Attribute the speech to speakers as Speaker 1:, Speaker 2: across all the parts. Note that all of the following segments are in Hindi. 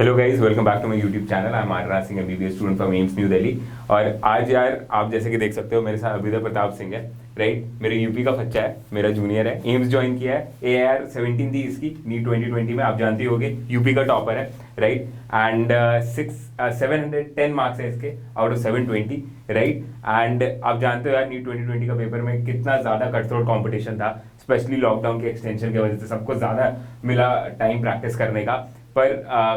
Speaker 1: Hello guys, welcome back to my YouTube channel. I am Aryaraj Singh, MBBS student from AIIMS New Delhi. और आज यार आप जैसे कि देख सकते हो मेरे साथ अभिदय प्रताप सिंह है, राइट। मेरे यूपी का बच्चा है, मेरा जूनियर है, एम्स ज्वाइन किया है। AIR 17 थी इसकी नीट 2020 में, आप जानते होगे यूपी का टॉपर है, राइट। एंड 710 मार्क्स है इसके आउट ऑफ 720, राइट। एंड आप जानते हो यार नीट 2020 का पेपर में कितना ज़्यादा कटथ्रोट कॉम्पिटिशन था, स्पेशली लॉकडाउन के एक्सटेंशन की वजह से सबको ज़्यादा मिला टाइम प्रैक्टिस करने का। पर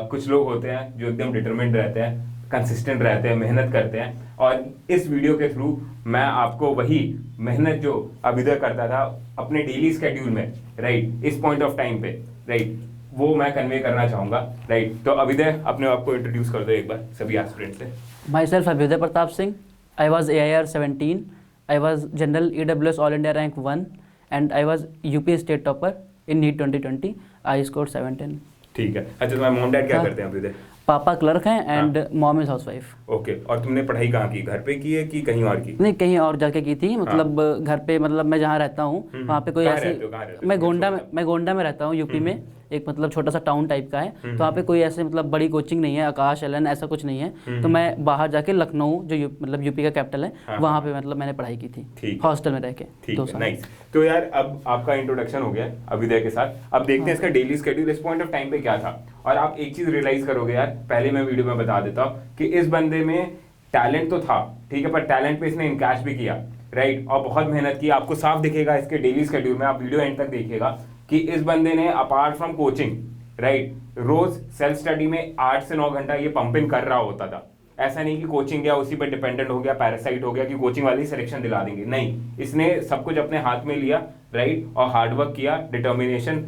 Speaker 1: कुछ लोग होते हैं जो एकदम डिटरमिन्ड रहते हैं, कंसिस्टेंट रहते हैं, मेहनत करते हैं। और इस वीडियो के थ्रू मैं आपको वही मेहनत जो अभिदय करता था अपने डेली स्केड्यूल में, राइट, इस पॉइंट ऑफ टाइम पे, राइट, वो मैं कन्वे करना चाहूँगा, राइट। तो अभिदय अपने आप को इंट्रोड्यूस कर दो एक बार सभी एस्पिरेंट से।
Speaker 2: Myself Abhiday Pratap Singh. I was AIR 17. I was General EWS All India Rank 1 and I was UP State Topper in NEET 2020. I scored 710.
Speaker 1: ठीक है। अच्छा, तुम्हारे मॉम डैड क्या करते हैं अभिदय?
Speaker 2: पापा क्लर्क हैं and mom is housewife.
Speaker 1: Okay. और तुमने पढ़ाई कहाँ की? घर पे की है कि कहीं और की?
Speaker 2: नहीं, कहीं और जाके की थी। मतलब घर पे, मतलब मैं जहाँ रहता हूँ वहाँ पे कोई ऐसी, मैं गोंडा में रहता हूँ यूपी में। एक मतलब छोटा सा टाउन टाइप का है, तो वहाँ पे कोई ऐसे मतलब बड़ी कोचिंग नहीं है, आकाश एलन ऐसा कुछ नहीं है। तो मैं बाहर जाके लखनऊ जो मतलब यूपी का कैपिटल है वहाँ पे मतलब मैंने पढ़ाई की थी, हॉस्टल में रह के 2 साल।
Speaker 1: नाइस। तो यार अब आपका इंट्रोडक्शन हो गया अभिदय के साथ। अब देखते हैं इसका डेली स्केड्यूल इस पॉइंट ऑफ टाइम पे क्या था। और आप एक चीज रियलाइज करोगे यार, पहले मैं वीडियो में बता देता हूँ कि इस बंदे में टैलेंट तो था, ठीक है, पर टैलेंट पे इसने इनकैश भी किया, राइट, और बहुत मेहनत की। आपको साफ दिखेगा इसके डेली स्केड्यूल में, आप वीडियो एंड तक देखिएगा कि इस बंदे ने अपार्ट फ्रॉम कोचिंग, राइट, रोज सेल्फ स्टडी में 8 से 9 घंटा ये पंपिंग कर रहा होता था। ऐसा नहीं कि कोचिंग गया उसी पर डिपेंडेंट हो गया, पैरासाइट हो गया कि कोचिंग वाले सिलेक्शन दिला देंगे, नहीं। इसने सब कुछ अपने हाथ में लिया, राइट, और हार्डवर्क किया, डिटर्मिनेशन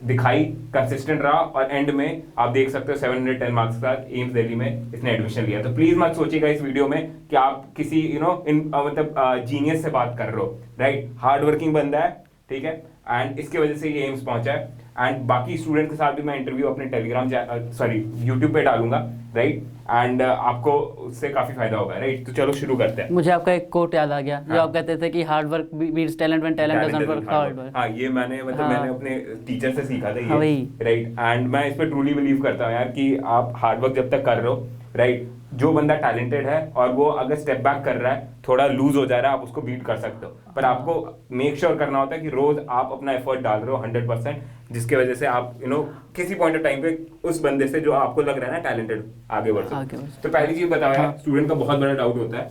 Speaker 1: दिखाई, कंसिस्टेंट रहा, और एंड में आप देख सकते हो 710 मार्क्स का एम्स दिल्ली में इसने एडमिशन लिया। तो प्लीज मत सोचिएगा इस वीडियो में कि आप किसी मतलब जीनियस से बात कर रहे हो, राइट। हार्ड वर्किंग बंदा है, ठीक है, एंड इसके वजह से ये एम्स पहुंचा है। एंड बाकी स्टूडेंट के साथ भी मैं इंटरव्यू अपने टेलीग्राम यूट्यूब पे डालूंगा, राइट। एंड आपको उससे काफी फायदा होगा, राइट। तो चलो शुरू करते हैं।
Speaker 2: मुझे आपका एक कोट याद आ गया जो आप कहते थे कि hard work beats talent when talent doesn't work hard work.
Speaker 1: हाँ, ये मैंने मैंने अपने टीचर से सीखा था ये, राइट। एंड मैं इस पर ट्रूली बिलीव करता हूँ यार कि आप हार्ड वर्क जब तक कर रहे हो, राइट, जो बंदा टैलेंटेड है और वो अगर स्टेप बैक कर रहा है, थोड़ा लूज हो जा रहा है, आप उसको बीट कर सकते हो। पर आपको मेक श्योर करना होता है कि रोज आप अपना एफर्ट डाल रहे हो 100%, जिसके वजह से आप किसी पॉइंट ऑफ टाइम पे उस बंदे से जो आपको लग रहा है ना टैलेंटेड, आगे बढ़ सकते हो। तो पहली चीज बताओ यार, स्टूडेंट का बहुत बड़ा डाउट होता है,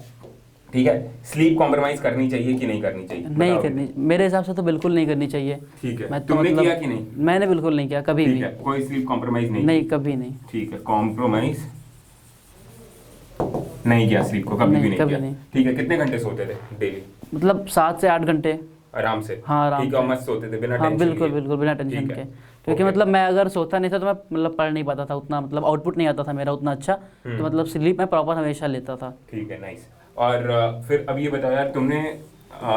Speaker 1: ठीक है, स्लीप कॉम्प्रोमाइज करनी चाहिए कि नहीं करनी चाहिए?
Speaker 2: नहीं करनी, मेरे हिसाब से तो बिल्कुल नहीं करनी चाहिए।
Speaker 1: ठीक है,
Speaker 2: तुमने
Speaker 1: किया कि नहीं?
Speaker 2: मैंने बिल्कुल नहीं किया, कभी भी।
Speaker 1: कोई स्लीप कॉम्प्रोमाइज नहीं,
Speaker 2: कभी नहीं।
Speaker 1: ठीक है, कॉम्प्रोमाइज नहीं किया स्लीप को, कभी भी नहीं किया। ठीक है, कितने घंटे सोते थे डेली?
Speaker 2: मतलब 7 से 8 घंटे
Speaker 1: आराम से।
Speaker 2: हाँ, आराम से।
Speaker 1: मस्त सोते थे बिना टेंशन
Speaker 2: बिल्कुल बिल्कुल बिना टेंशन के। क्योंकि मतलब मैं अगर सोता नहीं था तो मैं मतलब पढ़ नहीं पाता था उतना, मतलब आउटपुट नहीं आता था मेरा उतना अच्छा। तो मतलब स्लीप मैं प्रॉपर हमेशा लेता था।
Speaker 1: ठीक है, नाइस। और फिर अब ये बताओ यार, तुमने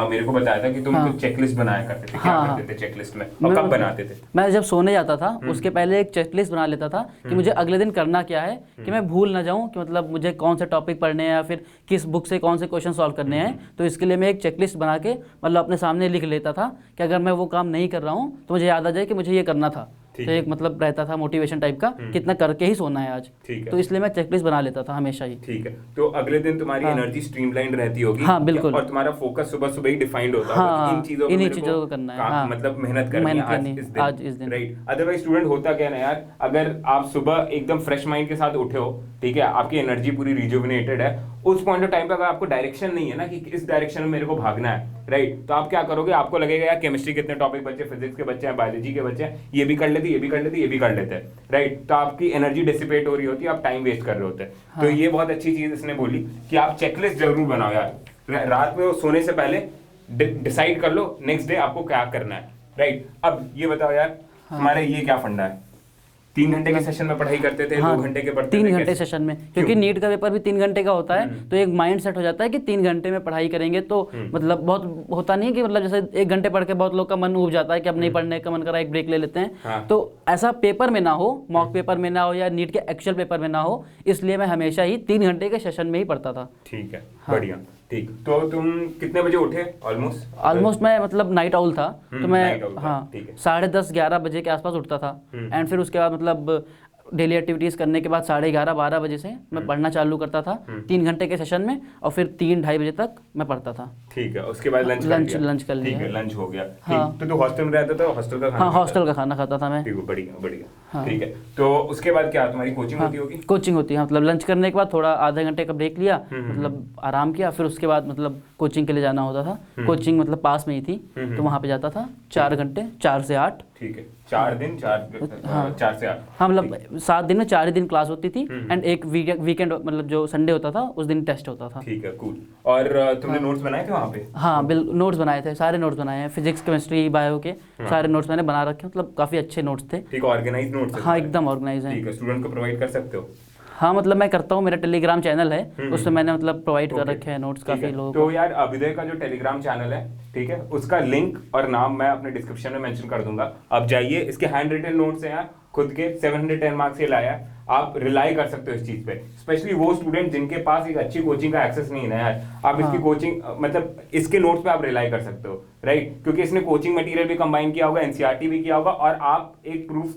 Speaker 1: मेरे को बताया था कि तुम कुछ चेकलिस्ट बनाया करते थे, क्या करते थे चेकलिस्ट में और कब बनाते थे?
Speaker 2: मैं जब सोने जाता था उसके पहले एक चेकलिस्ट बना लेता था कि मुझे अगले दिन करना क्या है, कि मैं भूल ना जाऊं कि मतलब मुझे कौन से टॉपिक पढ़ने हैं या फिर किस बुक से कौन से क्वेश्चन सॉल्व करने हैं। तो इसके लिए मैं एक चेकलिस्ट बना के मतलब अपने सामने लिख लेता था कि अगर मैं वो काम नहीं कर रहा हूँ तो मुझे याद आ जाए कि मुझे ये करना था। तो एक मतलब रहता था मोटिवेशन टाइप का, कितना करके ही सोना है आज। तो इसलिए मैं चेकलिस्ट बना लेता था हमेशा ही।
Speaker 1: ठीक है, तो अगले दिन तुम्हारी एनर्जी स्ट्रीमलाइन रहती होगी।
Speaker 2: हाँ, बिल्कुल।
Speaker 1: और तुम्हारा फोकस सुबह सुबह ही डिफाइंड होता है।
Speaker 2: हाँ,
Speaker 1: इन चीजों
Speaker 2: को करना है। हाँ,
Speaker 1: मतलब मेहनत करनी है आज इस दिन, राइट। अदरवाइज स्टूडेंट होता क्या ना यार, अगर आप सुबह एकदम फ्रेश माइंड के साथ उठे हो, ठीक है, आपकी एनर्जी पूरी रिजुविनेटेड है, उस पॉइंट ऑफ टाइम पे अगर आपको डायरेक्शन नहीं है ना कि इस डायरेक्शन में मेरे को भागना है, राइट, तो आप क्या करोगे? आपको लगेगा यार केमिस्ट्री के इतने टॉपिक बच्चे, फिजिक्स के बच्चे हैं, बायोलॉजी के बच्चे हैं, ये भी कर लेते, ये भी कर लेते, ये भी कर लेते हैं, राइट। तो आपकी एनर्जी डिसिपेट हो रही होती है, आप टाइम वेस्ट कर रहे होते हैं। हाँ। तो ये बहुत अच्छी चीज इसने बोली कि आप चेकलिस्ट जरूर बनाओ यार, रात में सोने से पहले डिसाइड कर लो नेक्स्ट डे आपको क्या करना है, राइट। अब ये बताओ यार, हमारे ये क्या फंडा है? 3 घंटे के सेशन में पढ़ाई करते थे? हाँ, 2 घंटे के पढ़ते थे?
Speaker 2: 3 घंटे सेशन में, क्योंकि नीट का पेपर भी 3 घंटे का होता है। तो एक माइंड सेट हो जाता है कि 3 घंटे में पढ़ाई करेंगे। तो मतलब बहुत होता नहीं कि मतलब जैसे 1 घंटे पढ़ के बहुत लोग का मन उब जाता है कि अब नहीं पढ़ने का मन कर रहा है, एक ब्रेक ले लेते हैं। हाँ। तो ऐसा पेपर में ना हो, मॉक पेपर में ना हो या नीट के एक्चुअल पेपर में ना हो, इसलिए मैं हमेशा ही 3 घंटे के सेशन में ही पढ़ता था।
Speaker 1: ठीक है, बढ़िया। ठीक, तो तुम कितने बजे उठे?
Speaker 2: ऑलमोस्ट मैं मतलब नाइट आउल था, तो मैं 10:30-11 बजे के आसपास उठता था। एंड फिर उसके बाद मतलब डेली एक्टिविटीज़ करने के बाद 11:30-12 बजे से मैं पढ़ना चालू करता था 3 घंटे के सेशन में, और फिर 3-2:30 बजे तक मैं पढ़ता था।
Speaker 1: ठीक है, उसके बाद लंच
Speaker 2: कर लिया।
Speaker 1: ठीक है, लंच हो गया।
Speaker 2: हाँ।
Speaker 1: ठीक, तो हॉस्टल में रहता था, हॉस्टल का खाना?
Speaker 2: हाँ, हॉस्टल का खाना खाता था मैं।
Speaker 1: ठीक है, बढ़िया बढ़िया।
Speaker 2: हाँ।
Speaker 1: ठीक है, तो उसके बाद क्या तुम्हारी कोचिंग होती होगी?
Speaker 2: कोचिंग होती है, मतलब लंच करने के बाद थोड़ा आधे घंटे का ब्रेक लिया, मतलब आराम किया, फिर उसके बाद मतलब कोचिंग के लिए जाना होता था। कोचिंग मतलब पास में ही थी, तो वहाँ पे जाता था 4 घंटे, 4 से 8।
Speaker 1: ठीक है, 4 दिन 4 से 8।
Speaker 2: हाँ, मतलब 7 दिन में 4 ही दिन क्लास होती थी, एंड एक वीकेंड मतलब जो संडे होता था उस दिन टेस्ट होता था।
Speaker 1: ठीक है, कूल। और तुमने नोट्स बनाए थे वहाँ पे?
Speaker 2: हाँ, नोट्स बनाए थे, सारे नोट्स बनाए हैं, फिजिक्स केमिस्ट्री बायो के सारे नोट्स मैंने बना रखे, मतलब काफ़ी अच्छे नोट्स थे।
Speaker 1: ठीक, ऑर्गेनाइज नोट्स?
Speaker 2: हाँ, एकदम ऑर्गेनाइज है।
Speaker 1: ठीक है, स्टूडेंट को प्रोवाइड कर सकते हो?
Speaker 2: हाँ, मतलब मैं करता हूँ, मेरा टेलीग्राम चैनल है, उसमें मैंने मतलब प्रोवाइड कर रखे हैं नोट्स काफ़ी लोगों को।
Speaker 1: तो यार अभिदय का जो टेलीग्राम चैनल है, ठीक है, उसका लिंक और नाम मैं अपने डिस्क्रिप्शन में मेंशन कर दूंगा। आप जाइए, इसके हैंड रिटन नोट्स हैं यार, खुद के 710 मार्क्स से लाया है। आप रिलाई कर सकते हो इस चीज पे, स्पेशली वो स्टूडेंट जिनके पास एक अच्छी कोचिंग का एक्सेस नहीं है ना यार, आप इसकी कोचिंग मतलब इसके नोट्स पे आप रिलाई कर सकते हो, राइट? क्योंकि इसने कोचिंग मटेरियल भी कंबाइन किया होगा, एनसीईआरटी भी किया होगा, और आप एक प्रूफ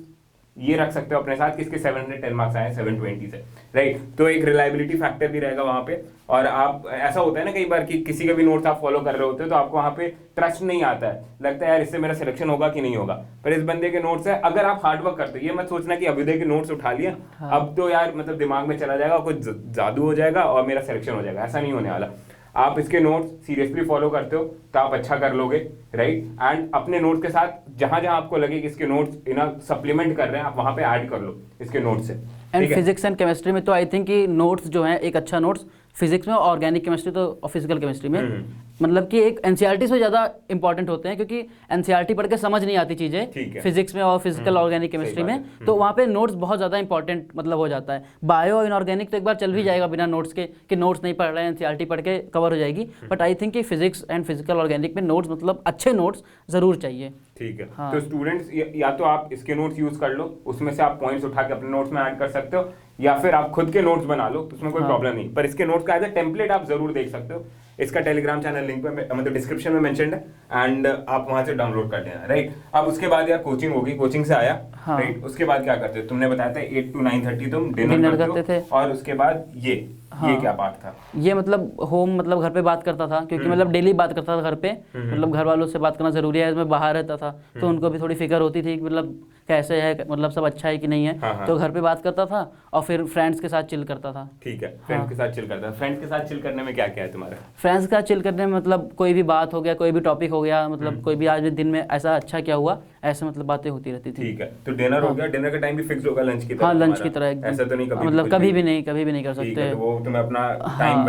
Speaker 1: ये रख सकते हो अपने साथ कि इसके 710 मार्क्स आए 720 से, राइट? तो एक रिलायबिलिटी फैक्टर भी रहेगा वहां पे। और आप, ऐसा होता है ना कई बार कि किसी का भी नोट्स आप फॉलो कर रहे होते हो तो आपको वहां पे ट्रस्ट नहीं आता है, लगता है यार इससे मेरा सिलेक्शन होगा कि नहीं होगा। पर इस बंदे के नोट्स है, अगर आप हार्डवर्क करते हो, ये मत सोचना कि अभिदय के नोट्स उठा लिया अब तो यार मतलब दिमाग में चला जाएगा, कुछ जादू हो जाएगा और मेरा सिलेक्शन हो जाएगा, ऐसा नहीं होने वाला। आप इसके नोट्स सीरियसली फॉलो करते हो तो आप अच्छा कर लोगे, राइट? एंड अपने नोट्स के साथ जहां जहां आपको लगे कि इसके नोट्स इनफ सप्लीमेंट कर रहे हैं, आप वहां पे ऐड कर लो इसके नोट्स से।
Speaker 2: एंड फिजिक्स एंड केमिस्ट्री में तो आई थिंक कि नोट्स जो हैं, एक अच्छा नोट्स फिजिक्स में, ऑर्गेनिक केमिस्ट्री तो फिजिकल केमिस्ट्री में मतलब कि एक एनसीईआरटी से ज़्यादा इंपॉर्टेंट होते हैं, क्योंकि एनसीईआरटी पढ़ के समझ नहीं आती चीज़ें फिजिक्स में और फिजिकल ऑर्गेनिक केमिस्ट्री में, तो वहाँ पे नोट्स बहुत ज़्यादा इंपॉर्टेंट मतलब हो जाता है। बायो और इनऑर्गेनिक तो एक बार चल भी जाएगा बिना नोट्स के, कि नोट्स नहीं पढ़ रहे हैं, एनसीईआरटी पढ़ के कवर हो जाएगी। बट आई थिंक कि फिजिक्स एंड फिजिकल ऑर्गेनिक में नोट्स मतलब अच्छे नोट्स ज़रूर चाहिए।
Speaker 1: ठीक है, हाँ। तो स्टूडेंट्स या तो आप इसके नोट्स यूज कर लो, उसमें से आप पॉइंट्स उठा के अपने नोट्स में ऐड कर सकते हो, या फिर आप खुद के नोट्स बना लो, उसमें कोई प्रॉब्लम नहीं। पर इसके नोट्स का एज अ टेम्पलेट आप जरूर देख सकते हो। इसका टेलीग्राम चैनल लिंक पे मतलब डिस्क्रिप्शन में मेंशन्ड है, एंड आप वहां से डाउनलोड कर लेना, राइट? अब उसके बाद यार कोचिंग होगी, कोचिंग से आया, राइट? उसके बाद क्या करते हो? तुमने बताया था 8 to 9:30 तुम डिनर करते थे, और उसके बाद ये क्या पार्ट था?
Speaker 2: ये मतलब होम, मतलब घर पे बात करता था, क्योंकि मतलब डेली बात करता था घर पे, मतलब घर वालों से बात करना जरूरी है। मैं बाहर रहता था तो उनको भी थोड़ी फिक्र होती थी कि मतलब कैसे है, मतलब सब अच्छा है कि नहीं है। तो घर पे बात करता था और फिर फ्रेंड्स के साथ चिल करता था।
Speaker 1: ठीक है, फ्रेंड्स के साथ चिल करता था। फ्रेंड्स के साथ चिल करने में क्या क्या है तुम्हारा?
Speaker 2: फ्रेंड्स के साथ चिल करने में मतलब कोई भी बात हो गया, कोई भी टॉपिक हो गया, मतलब कोई भी आज दिन में ऐसा अच्छा क्या हुआ, ऐसे मतलब बातें होती रहती थी।
Speaker 1: ठीक है, तो डिनर हो गया, डिनर का टाइम भी फिक्स होगा लंच की तरह?
Speaker 2: हाँ, लंच की तरह एकदम।
Speaker 1: ऐसा तो नहीं
Speaker 2: मतलब कभी भी नहीं कर सकते,
Speaker 1: तो वो तुम्हें अपना टाइम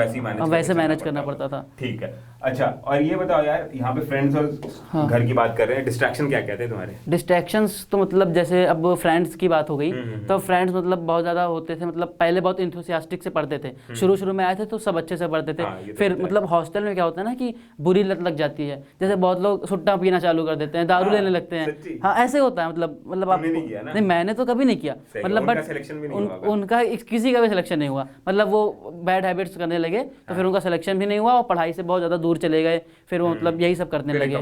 Speaker 1: वैसे
Speaker 2: मैनेज करना पड़ता था।
Speaker 1: ठीक है, अच्छा। और ये बताओ यार, यहाँ पे फ्रेंड्स और घर की बात कर रहे हैं, डिस्ट्रैक्शन क्या कहते हैं तुम्हारे?
Speaker 2: डिस्ट्रैक्शंस तो मतलब जैसे अब फ्रेंड्स की बात हो गई, तो फ्रेंड्स मतलब बहुत ज़्यादा होते थे, मतलब पहले बहुत इंथुसियास्टिक से पढ़ते थे, शुरू में आए थे तो सब अच्छे से पढ़ते थे। फिर मतलब हॉस्टल में क्या होता है ना कि बुरी लत लग जाती है, जैसे बहुत लोग सुट्टा पीना चालू कर देते हैं, दारू लेने लगते हैं। हाँ, ऐसे होता है। मतलब आप नहीं, मैंने तो कभी नहीं किया, मतलब बट उनका किसी का भी सिलेक्शन नहीं हुआ, मतलब वो बैड हैबिट्स करने लगे, तो फिर उनका सिलेक्शन भी नहीं हुआ और पढ़ाई से बहुत ज़्यादा दूर चले गए। फिर वो मतलब यही सब करने लगे।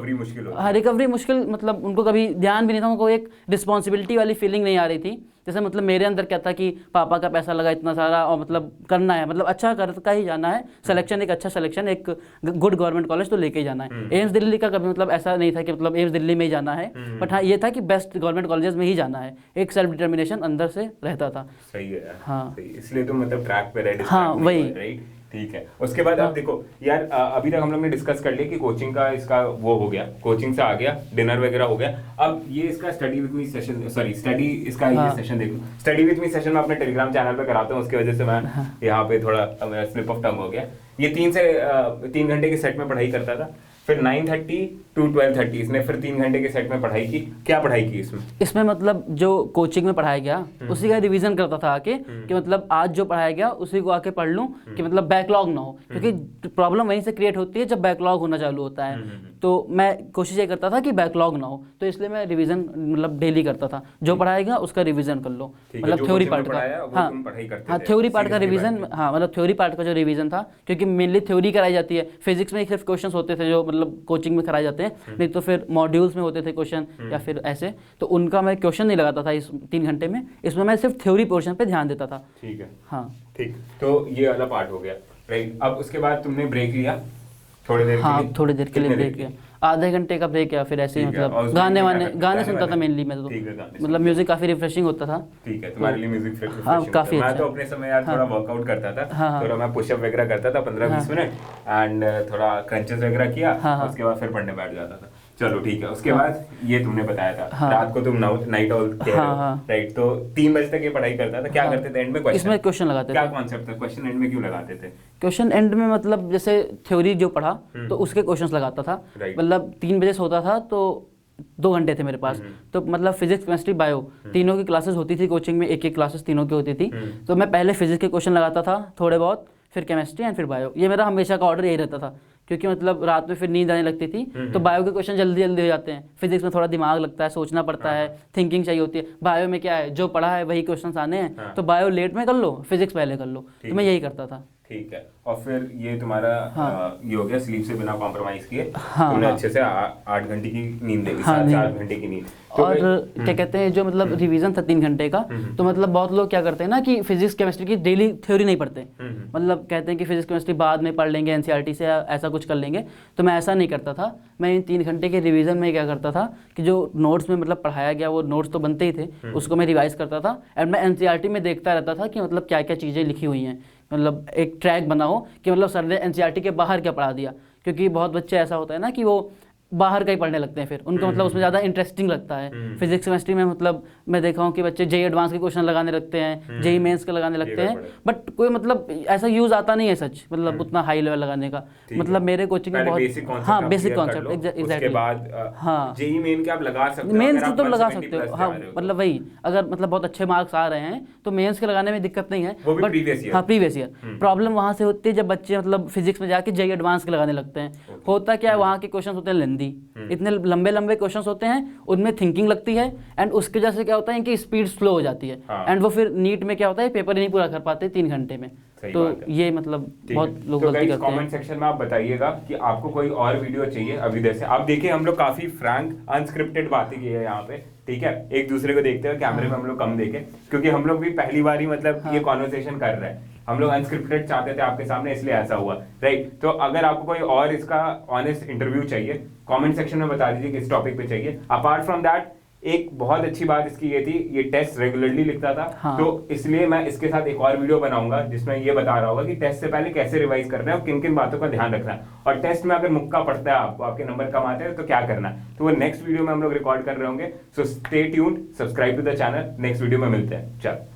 Speaker 2: हाँ, रिकवरी मुश्किल, मतलब उनको कभी ध्यान भी नहीं था, उनको एक रिस्पॉन्सिबिलिटी वाली फीलिंग नहीं आ रही थी। जैसे मतलब मेरे अंदर क्या था कि पापा का पैसा लगा इतना सारा और मतलब करना है, मतलब अच्छा कर ही जाना है, सिलेक्शन एक अच्छा सिलेक्शन, एक गुड गवर्नमेंट कॉलेज तो लेके ही जाना है। एम्स दिल्ली का कभी मतलब ऐसा नहीं था कि मतलब एम्स दिल्ली में ही जाना है, बट हाँ ये था कि बेस्ट गवर्नमेंट कॉलेजेस में ही जाना है, एक सेल्फ डिटर्मिनेशन अंदर से रहता था।
Speaker 1: सही है।
Speaker 2: हाँ,
Speaker 1: इसलिए तो मतलब ट्रैक पे रहे।
Speaker 2: हाँ, वही,
Speaker 1: राइट? ठीक है। उसके बाद आप देखो यार, अभी तक हम लोग ने डिस्कस कर लिया कि कोचिंग का इसका वो हो गया, कोचिंग से आ गया, डिनर वगैरह हो गया। अब ये इसका study with me session, study इसका ये सेशन देख लो। स्टडी विद मी सेशन मैं अपने टेलीग्राम चैनल पे कराता हूँ, उसकी वजह से मैं यहाँ पे थोड़ा स्लिप ऑफ टंग हो गया। ये 3 घंटे के सेट में पढ़ाई करता था, फिर 9:30 to 12:30 इसने फिर 3 घंटे के सेट में पढ़ाई की। क्या पढ़ाई की इसमें
Speaker 2: मतलब जो कोचिंग में पढ़ाया गया उसी का रिवीजन करता था आके, कि मतलब आज जो पढ़ाया गया उसी को आके पढ़ लूं, कि मतलब बैकलॉग ना हो, क्योंकि प्रॉब्लम वहीं से क्रिएट होती है जब बैकलॉग होना चालू होता है। तो मैं कोशिश ये करता था कि बैकलॉग ना हो, तो इसलिए मैं रिवीजन मतलब डेली करता था, जो पढ़ाएगा उसका रिवीजन कर लो, मतलब थ्योरी पार्ट का। हाँ थ्योरी पार्ट का रिवीजन, हाँ मतलब थ्योरी पार्ट का जो रिवीजन था, क्योंकि मेनली थ्योरी कराई जाती है। फिजिक्स में सिर्फ क्वेश्चन होते थे जो मतलब कोचिंग में कराए जाते हैं, नहीं तो फिर मॉड्यूल्स में होते थे क्वेश्चन या फिर ऐसे, तो उनका मैं क्वेश्चन नहीं लगाता था इस 3 घंटे में, इसमें मैं सिर्फ थ्योरी पोर्शन पे ध्यान देता था।
Speaker 1: ठीक है,
Speaker 2: हाँ
Speaker 1: ठीक, तो ये वाला पार्ट हो गया, राइट। अब उसके बाद तुमने ब्रेक लिया थोड़ी देर के
Speaker 2: हाँ
Speaker 1: लिए?
Speaker 2: थोड़ी देर के लिए
Speaker 1: कितने
Speaker 2: ब्रेक
Speaker 1: देर
Speaker 2: किया, आधे घंटे का ब्रेक किया, फिर ऐसे ही
Speaker 1: ठीक है, और
Speaker 2: मतलब
Speaker 1: उस
Speaker 2: गाने
Speaker 1: break में
Speaker 2: वाने
Speaker 1: क्या करते?
Speaker 2: गाने
Speaker 1: गाने
Speaker 2: सुनता था
Speaker 1: वाने?
Speaker 2: मेनली मैं तो,
Speaker 1: ठीक है, गाने
Speaker 2: मतलब म्यूजिक काफ़ी रिफ्रेशिंग होता था।
Speaker 1: ठीक है, तुम्हारे लिए म्यूजिक फिर
Speaker 2: हाँ, काफी
Speaker 1: मैं
Speaker 2: अच्छा।
Speaker 1: तो अपने समय यार थोड़ा वर्कआउट करता था,
Speaker 2: हाँ, हाँ।
Speaker 1: थोड़ा मैं पुशअप वगैरह करता था 15-20 मिनट, एंड थोड़ा क्रंचेस वगैरह किया,
Speaker 2: हाँ, हाँ।
Speaker 1: उसके बाद फिर पढ़ने बैठ जाता था। चलो ठीक है, उसके बाद ये तुमने बताया था
Speaker 2: हाँ।
Speaker 1: रात को तुम नाइट आउल कह रहे
Speaker 2: हाँ,
Speaker 1: हो,
Speaker 2: हाँ।
Speaker 1: राइट, तो 3 बजे तक ये पढ़ाई करता था, क्या
Speaker 2: हाँ।
Speaker 1: करते थे एंड में? क्वेश्चन,
Speaker 2: इसमें क्वेश्चन लगाते
Speaker 1: क्या
Speaker 2: थे।
Speaker 1: कॉन्सेप्ट था, क्वेश्चन एंड में क्यों लगाते थे?
Speaker 2: क्वेश्चन एंड में मतलब जैसे थ्योरी जो पढ़ा तो उसके क्वेश्चंस लगाता था,
Speaker 1: Right.
Speaker 2: मतलब 3 बजे सोता था तो 2 घंटे थे मेरे पास, तो मतलब फिजिक्स केमिस्ट्री बायो तीनों की क्लासेस होती थी कोचिंग में, एक क्लासेस तीनों की होती थी, तो मैं पहले फिजिक्स के क्वेश्चन लगाता था थोड़े बहुत, फिर केमिस्ट्री एंड फिर बायो। ये मेरा हमेशा का ऑर्डर यही रहता था, क्योंकि मतलब रात में फिर नींद आने लगती थी, तो बायो के क्वेश्चन जल्दी जल्दी हो जाते हैं, फिजिक्स में थोड़ा दिमाग लगता है, सोचना पड़ता है, थिंकिंग चाहिए होती है। बायो में क्या है, जो पढ़ा है वही क्वेश्चन आने हैं, तो बायो लेट में कर लो, फिजिक्स पहले कर लो, तो मैं यही करता था।
Speaker 1: ठीक है, और फिर ये तुम्हारा ये हो गया स्लीप से बिना कॉम्प्रोमाइज किए,
Speaker 2: हाँ,
Speaker 1: तुमने
Speaker 2: हाँ।
Speaker 1: अच्छे से 8 घंटे की नींद ले ली,
Speaker 2: हाँ,
Speaker 1: 7 घंटे की नींद। तो
Speaker 2: और
Speaker 1: भाई-
Speaker 2: क्या कहते हैं जो मतलब रिवीजन था 3 घंटे का, तो मतलब बहुत लोग क्या करते हैं ना कि फिजिक्स केमिस्ट्री की डेली थ्योरी नहीं पढ़ते, मतलब कहते हैं कि फिजिक्स केमिस्ट्री बाद में पढ़ लेंगे एनसीईआरटी से, ऐसा कुछ कर लेंगे, तो मैं ऐसा नहीं करता था। मैं इन 3 घंटे के रिवीजन में क्या करता था कि जो नोट्स में मतलब पढ़ाया गया वो नोट्स तो बनते ही थे, उसको मैं रिवाइज करता था, एंड मैं एनसीईआरटी में देखता रहता था कि मतलब क्या क्या चीज़ें लिखी हुई हैं, मतलब एक ट्रैक बनाओ कि मतलब सर ने एनसीईआरटी के बाहर क्या पढ़ा दिया, क्योंकि बहुत बच्चे ऐसा होता है ना कि वो बाहर का ही पढ़ने लगते हैं, फिर उनको मतलब उसमें ज़्यादा इंटरेस्टिंग लगता है। फिजिक्स केमिस्ट्री में मतलब मैं देखा हूँ कि बच्चे जेई एडवांस के क्वेश्चन लगाने लगते हैं, जेई मेंस के लगाने लगते हैं, बट कोई मतलब ऐसा यूज़ आता नहीं है सच, मतलब उतना हाई लेवल लगाने का, मतलब मेरे कोचिंग में बहुत हाँ बेसिक कॉन्सेप्ट एग्जैक्टली, हाँ
Speaker 1: जेई मेन के आप लगा सकते हो,
Speaker 2: मेंस
Speaker 1: अगर
Speaker 2: के
Speaker 1: आप
Speaker 2: तो लगा
Speaker 1: 170
Speaker 2: सकते हो,
Speaker 1: प्लस
Speaker 2: हाँ
Speaker 1: जा रहे हो तो।
Speaker 2: मतलब वही अगर मतलब बहुत अच्छे मार्क्स आ रहे हैं तो मेंस के लगाने में दिक्कत नहीं है,
Speaker 1: वो भी
Speaker 2: बट
Speaker 1: previous year।
Speaker 2: हाँ प्रीवियस ईयर। प्रॉब्लम वहाँ से होती है जब बच्चे मतलब फिजिक्स में जाके जेई एडवांस के लगाने लगते हैं। होता क्या है, वहाँ के क्वेश्चन होते हैं लेंदी, इतने लंबे लंबे क्वेश्चन होते हैं, उनमें थिंकिंग लगती है, एंड उसके वजह से क्या होता है इनकी स्पीड स्लो हो जाती है, एंड वो फिर नीट में क्या होता है पेपर ही नहीं पूरा कर पाते 3 घंटे में। तो ये मतलब बहुत लोग गलती करते हैं।
Speaker 1: कमेंट सेक्शन में आप बताइएगा कि आपको कोई और वीडियो चाहिए अभी जैसे आप देखिए, हम लोग काफी फ्रैंक अनस्क्रिप्टेड बातें की है यहाँ पे, ठीक है, एक दूसरे को देखते हुए, कैमरे में हम लोग कम देखे, क्योंकि हम लोग भी पहली बार ही मतलब ये कॉन्वर्सेशन कर रहे हैं, हम लोग अनस्क्रिप्टेड चाहते थे आपके सामने, इसलिए ऐसा हुआ, राइट। तो अगर आपको कोई और इसका ऑनेस्ट इंटरव्यू चाहिए, कमेंट सेक्शन में बता दीजिए किस टॉपिक पे चाहिए। अपार्ट फ्रॉम दैट, एक बहुत अच्छी बात इसकी ये थी, ये टेस्ट रेगुलरली लिखता था,
Speaker 2: हाँ।
Speaker 1: तो इसलिए मैं इसके साथ एक और वीडियो बनाऊंगा जिसमें ये बता रहा होगा कि टेस्ट से पहले कैसे रिवाइज करना है और किन किन बातों का ध्यान रखना है, और टेस्ट में अगर मुक्का पड़ता है आपको, आपके नंबर कम आते हैं तो क्या करना है, तो वो नेक्स्ट वीडियो में हम लोग रिकॉर्ड कर रहे होंगे। So stay tuned, subscribe to the channel, next video में मिलते हैं, चलो।